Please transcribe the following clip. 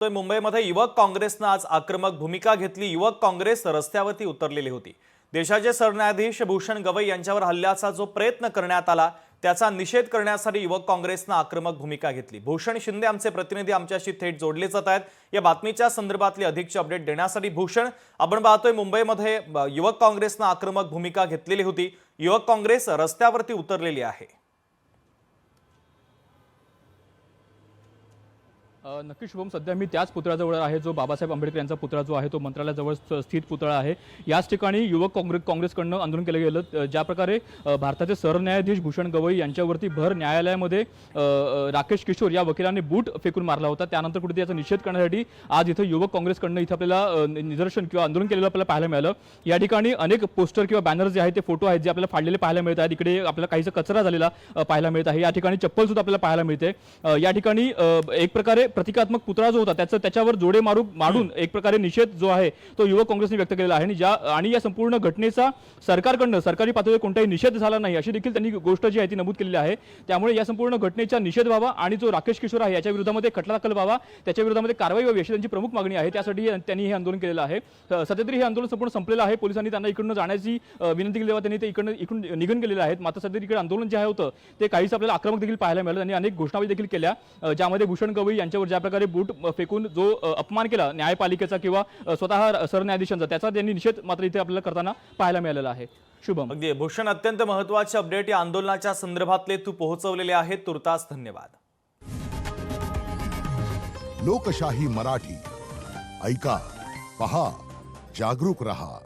मुंबईमध्ये युवक काँग्रेसनं आज आक्रमक भूमिका घेतली। युवक काँग्रेस रस्त्यावरती उतरलेली होती। देशाचे सरन्यायाधीश भूषण गवई यांच्यावर हल्ल्याचा जो प्रयत्न करण्यात आला त्याचा निषेध करण्यासाठी युवक काँग्रेसनं आक्रमक भूमिका घेतली। भूषण शिंदे आमचे प्रतिनिधी आमच्याशी थेट जोडले जात आहेत। या बातमीच्या संदर्भातली अधिकची अपडेट देण्यासाठी भूषण, आपण पाहतोय मुंबईमध्ये युवक काँग्रेसनं आक्रमक भूमिका घेतलेली होती। युवक काँग्रेस रस्त्यावरती उतरलेली आहे। नक्की शुभम, सध्या मी त्याच पुतळ्याजवळ आहे जो बाबासाहेब आंबेडकर यांचा पुतळा जो आहे तो मंत्रालयाजवळ स्थित पुतळा आहे। याच ठिकाणी युवक काँग्रेसकडनं आंदोलन केलं गेलं। ज्या प्रकारे भारताचे सरन्यायाधीश भूषण गवई यांच्यावरती भर न्यायालयामध्ये राकेश किशोर या वकिलांनी बूट फेकून मारला होता, त्यानंतर कुठे याचा निषेध करण्यासाठी आज इथं युवक काँग्रेसकडनं इथं आपल्याला निदर्शन किंवा आंदोलन केलेलं आपल्याला पाहायला मिळालं। या ठिकाणी अनेक पोस्टर किंवा बॅनर जे आहेत ते फोटो आहेत जे आपल्याला फाडलेले पाहायला मिळत आहेत। इकडे आपल्याला काहीसा कचरा झालेला पाहायला मिळत आहे। या ठिकाणी चप्पल सुद्धा आपल्याला पाहायला मिळते। या ठिकाणी एक प्रकारे प्रतिकात्मक पुतळा जो होता त्याच्यावर जोडे मारून एक प्रकारे निषेध जो आहे तो युवक काँग्रेसने व्यक्त केलेला आहे। आणि या संपूर्ण घटनेचा सरकारकडनं सरकारी पातळीवर कोणताही निषेध झाला नाही अशी देखील त्यांनी गोष्ट जी आहे ती नमूद केलेली आहे। त्यामुळे या संपूर्ण घटनेचा निषेध व्हावा आणि जो राकेश किशोर आहे याच्या विरोधामध्ये खटला दाखल व्हावा, त्याच्या विरोधामध्ये कारवाई व्हावी अशी त्यांची प्रमुख मागणी आहे। त्यासाठी त्यांनी हे आंदोलन केलेलं आहे। सध्या तरी हे आंदोलन संपूर्ण संपलेलं आहे। पोलिसांनी त्यांना इकडून जाण्याची विनंती केली तेव्हा त्यांनी ते इकडून निघून गेलेले आहेत। मात्र सध्या इकडे आंदोलन जे आहे होतं ते काहीच आपल्याला आक्रमक देखील पाहायला मिळालं। त्यांनी अनेक घोषणाबाजी देखील केल्या, ज्यामध्ये भूषण गवई यांच्यावर ज्या प्रकारे बूट फेकून जो अपमान केला न्यायपालिकेचा किंवा स्वतः सरन्यायाधीशांचा त्याचा त्यांनी निषेध मात्र इथे आपल्याला करताना पाहायला मिळालेला आहे। शुभम, अगदी भूषण, अत्यंत महत्त्वाचे अपडेट या आंदोलनाच्या संदर्भातले तू पोहोचवलेले आहेत, तुर्तास धन्यवाद। लोकशाही मराठी ऐका, पहा, जागरूक रहा।